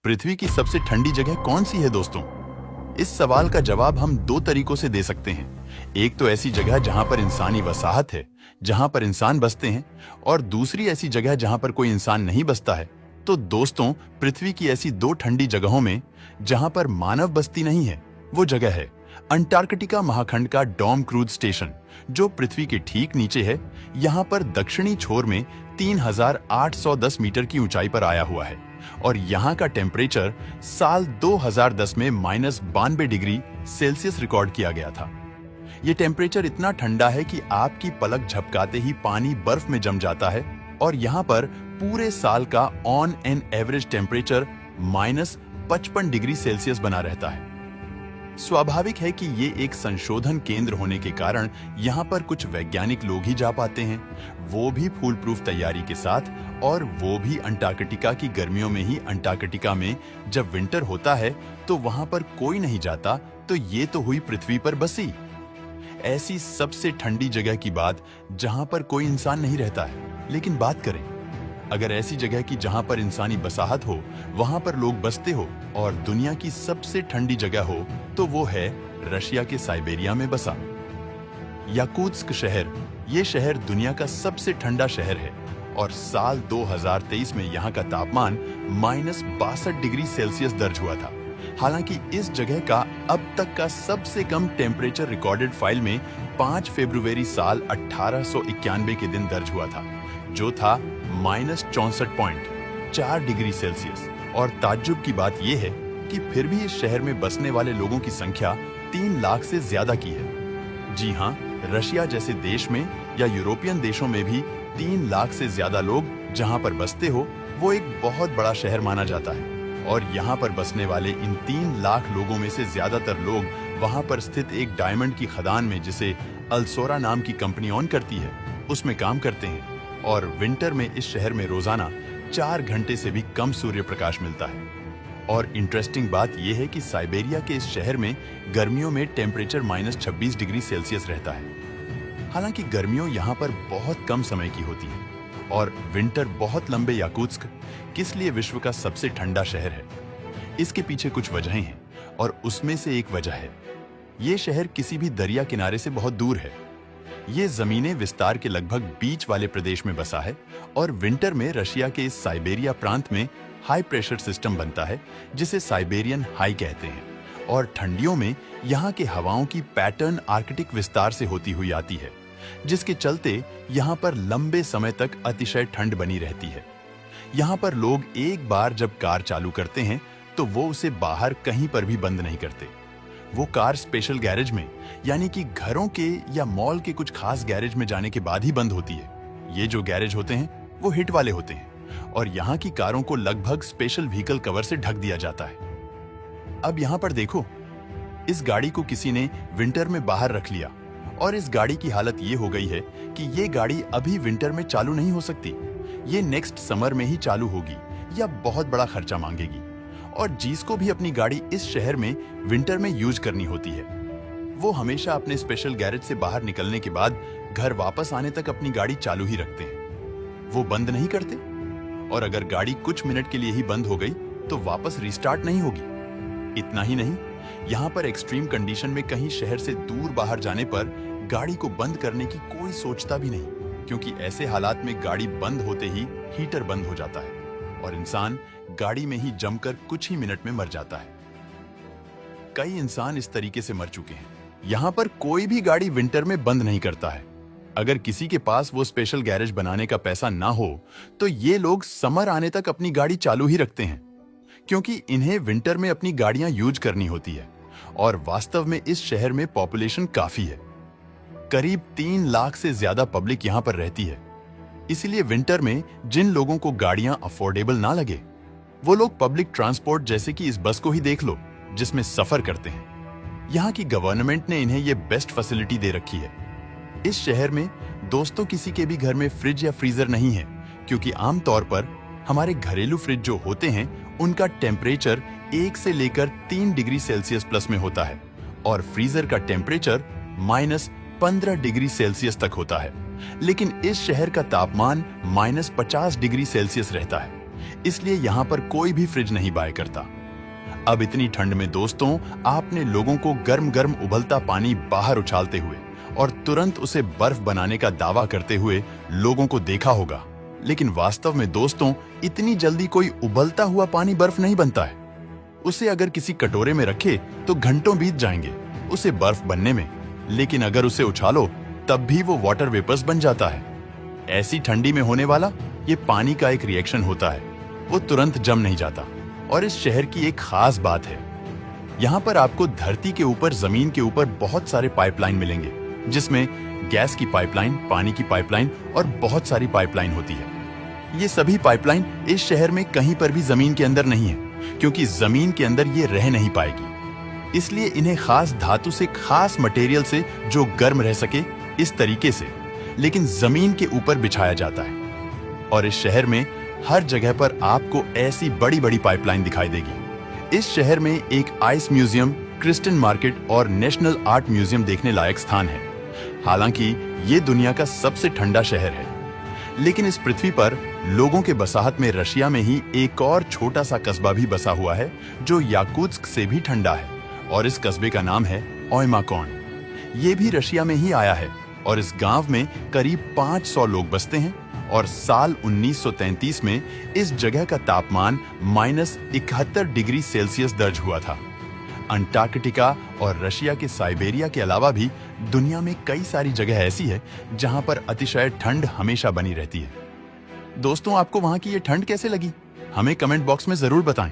पृथ्वी की सबसे ठंडी जगह कौन सी है दोस्तों? इस सवाल का जवाब हम दो तरीकों से दे सकते हैं। एक तो ऐसी जगह जहां पर इंसानी वसाहत है, जहां पर इंसान बसते हैं, और दूसरी ऐसी जगह जहां पर कोई इंसान नहीं बसता है। तो दोस्तों, पृथ्वी की ऐसी दो ठंडी जगहों में जहां पर मानव बस्ती नहीं है, वो जगह है अंटार्कटिका महाखंड का डॉम क्रूज स्टेशन, जो पृथ्वी के ठीक नीचे है। यहाँ पर दक्षिणी छोर में 3810 मीटर की ऊंचाई पर आया हुआ है और यहाँ का टेम्परेचर साल 2010 में -92 डिग्री सेल्सियस रिकॉर्ड किया गया था। ये टेम्परेचर इतना ठंडा है कि आपकी पलक झपकाते ही पानी बर्फ में जम जाता है और यहाँ पर पूरे साल का on an average temperature -55 degree Celsius बना रहता है। स्वाभाविक है कि ये एक संशोधन केंद्र होने के कारण यहाँ पर कुछ वैज्ञानिक लोग ही जा पाते हैं, वो भी फूल प्रूफ तैयारी के साथ, और वो भी अंटार्कटिका की गर्मियों में ही। अंटार्कटिका में जब विंटर होता है तो वहां पर कोई नहीं जाता, तो ये तो हुई पृथ्वी पर बसी ऐसी सबसे ठंडी जगह की बात जहां पर कोई इंसान नहीं रहता है। लेकिन बात करें अगर ऐसी जगह की जहां पर इंसानी बसाहत हो, वहां पर लोग बसते हो और दुनिया की सबसे ठंडी जगह हो, तो वो है रशिया के साइबेरिया में बसा याकुत्स्क शहर। ये शहर दुनिया का सबसे ठंडा शहर है और साल 2023 में यहाँ का तापमान -62 डिग्री सेल्सियस दर्ज हुआ था। हालांकि इस जगह का अब तक का सबसे कम टेम्परेचर रिकॉर्डेड फाइल में 5 फरवरी साल 1891 के दिन दर्ज हुआ था, जो था -64.4 डिग्री सेल्सियस। और ताज्जुब की बात यह है कि फिर भी इस शहर में बसने वाले लोगों की संख्या 3 लाख से ज्यादा की है। जी हाँ, रशिया जैसे देश में या यूरोपियन देशों में भी 3 लाख से ज्यादा लोग जहाँ पर बसते हो, वो एक बहुत बड़ा शहर माना जाता है। और यहाँ पर बसने वाले इन 3 लाख लोगों में से ज्यादातर लोग वहाँ पर स्थित एक डायमंड की खदान में, जिसे अल्सोरा नाम की कंपनी ऑन करती है, उसमें काम करते हैं। और विंटर में इस शहर में रोजाना 4 घंटे से भी कम सूर्य प्रकाश मिलता है। और इंटरेस्टिंग बात यह है कि साइबेरिया के इस शहर में गर्मियों में टेम्परेचर -26 डिग्री सेल्सियस रहता है। हालांकि गर्मियों यहाँ पर बहुत कम समय की होती है और विंटर बहुत लंबे। याकुत्स्क किस लिए विश्व का सबसे ठंडा शहर है, इसके पीछे कुछ वजहें हैं और उसमें से एक वजह है ये शहर किसी भी दरिया किनारे से बहुत दूर है। ये जमीनें विस्तार के लगभग बीच वाले प्रदेश में बसा है और विंटर में रशिया के इस साइबेरिया प्रांत में हाई प्रेशर सिस्टम बनता है, जिसे साइबेरियन हाई कहते हैं। और ठंडियों में यहाँ के हवाओं की पैटर्न आर्कटिक विस्तार से होती हुई आती है, जिसके चलते यहाँ पर लंबे समय तक अतिशय ठंड बनी रहती है। यहाँ पर लोग एक बार जब कार चालू करते हैं तो वो उसे बाहर कहीं पर भी बंद नहीं करते। वो कार स्पेशल गैरेज में, यानी कि घरों के या मॉल के कुछ खास गैरेज में जाने के बाद ही बंद होती है। ये जो गैरेज होते हैं वो हिट वाले होते हैं और यहाँ की कारों को लगभग स्पेशल व्हीकल कवर से ढक दिया जाता है। अब यहाँ पर देखो, इस गाड़ी को किसी ने विंटर में बाहर रख लिया और इस गाड़ी की हालत ये हो गई है कि ये गाड़ी अभी विंटर में चालू नहीं हो सकती। ये नेक्स्ट समर में ही चालू होगी या बहुत बड़ा खर्चा मांगेगी। और जिसको भी अपनी गाड़ी इस शहर में विंटर में यूज करनी होती है, वो हमेशा अपने स्पेशल गैरेज से बाहर निकलने के बाद घर वापस आने तक अपनी गाड़ी चालू ही रखते हैं, वो बंद नहीं करते। और अगर गाड़ी कुछ मिनट के लिए ही बंद हो गई तो वापस रिस्टार्ट नहीं होगी। इतना ही नहीं, यहाँ पर एक्सट्रीम कंडीशन में कहीं शहर से दूर बाहर जाने पर गाड़ी को बंद करने की कोई सोचता भी नहीं, क्योंकि ऐसे हालात में गाड़ी बंद होते ही हीटर बंद हो जाता है और इंसान गाड़ी में ही जमकर कुछ ही मिनट में मर जाता है। कई इंसान इस तरीके से मर चुके हैं। यहाँ पर कोई भी गाड़ी विंटर में बंद नहीं करता है। अगर किसी के पास वो स्पेशल गैरेज बनाने का पैसा ना हो तो ये लोग समर आने तक अपनी गाड़ी चालू ही रखते हैं, क्योंकि इन्हें विंटर में अपनी गाड़ियां यूज करनी होती है। और वास्तव में इस शहर में पॉपुलेशन काफी है, करीब 3 लाख से ज्यादा पब्लिक यहाँ पर रहती है। इसलिए विंटर में जिन लोगों को गाड़ियां अफोर्डेबल ना लगे, वो लोग पब्लिक ट्रांसपोर्ट जैसे कि इस बस को ही देख लो, जिसमें सफर करते हैं। यहाँ की गवर्नमेंट ने इन्हें ये बेस्ट फैसिलिटी दे रखी है। इस शहर में दोस्तों किसी के भी घर में फ्रिज या फ्रीजर नहीं है, क्योंकि आमतौर पर हमारे घरेलू फ्रिज जो होते हैं उनका टेम्परेचर 1 से लेकर 3 डिग्री सेल्सियस प्लस में होता है और फ्रीजर का टेम्परेचर -15 डिग्री सेल्सियस तक होता है। लेकिन इस शहर का तापमान -50 डिग्री सेल्सियस रहता है, इसलिए यहाँ पर कोई भी फ्रिज नहीं बाय करता। अब इतनी ठंड में दोस्तों, आपने लोगों को गर्म गर्म उबलता पानी बाहर उछालते हुए और तुरंत उसे बर्फ बनाने का दावा करते हुए लोगों को देखा होगा। लेकिन वास्तव में दोस्तों, इतनी जल्दी कोई उबलता हुआ पानी बर्फ नहीं बनता है। उसे अगर किसी कटोरे में रखे तो घंटों बीत जाएंगे उसे बर्फ बनने में, लेकिन अगर उसे उछालो तब भी वो वाटर वेपर्स बन जाता है। ऐसी ठंडी में होने वाला ये पानी का एक रिएक्शन होता है, वो तुरंत जम नहीं जाता। और इस शहर की एक खास बात है, यहाँ पर आपको धरती के ऊपर, जमीन के ऊपर बहुत सारे पाइपलाइन मिलेंगे, जिसमें गैस की पाइपलाइन, पानी की पाइपलाइन और बहुत सारी पाइपलाइन होती है। ये सभी पाइपलाइन इस शहर में कहीं पर भी जमीन के अंदर नहीं है, क्योंकि जमीन के अंदर ये रह नहीं पाएगी। इसलिए इन्हें खास धातु से, खास मटेरियल से जो गर्म रह सके, इस तरीके से लेकिन जमीन के ऊपर बिछाया जाता है। और इस शहर में हर जगह पर आपको ऐसी बड़ी बड़ी पाइपलाइन दिखाई देगी। इस शहर में एक आइस म्यूजियम, क्रिस्टन मार्केट और नेशनल आर्ट म्यूजियम देखने लायक स्थान है। हालांकि ये दुनिया का सबसे ठंडा शहर है, लेकिन इस पृथ्वी पर लोगों के बसाहत में रशिया में ही एक और छोटा सा कस्बा भी बसा हुआ है, जो याकुत्स्क से भी ठंडा है। और इस कस्बे का नाम है ओयमाकॉन। ये भी रशिया में ही आया है और इस गांव में करीब 500 लोग बसते हैं। और साल 1933 में इस जगह का तापमान -71 डिग्री सेल्सियस दर्ज हुआ था। अंटार्कटिका और रशिया के साइबेरिया के अलावा भी दुनिया में कई सारी जगह ऐसी है जहां पर अतिशय ठंड हमेशा बनी रहती है। दोस्तों, आपको वहां की ये ठंड कैसे लगी? हमें कमेंट बॉक्स में जरूर बताएं।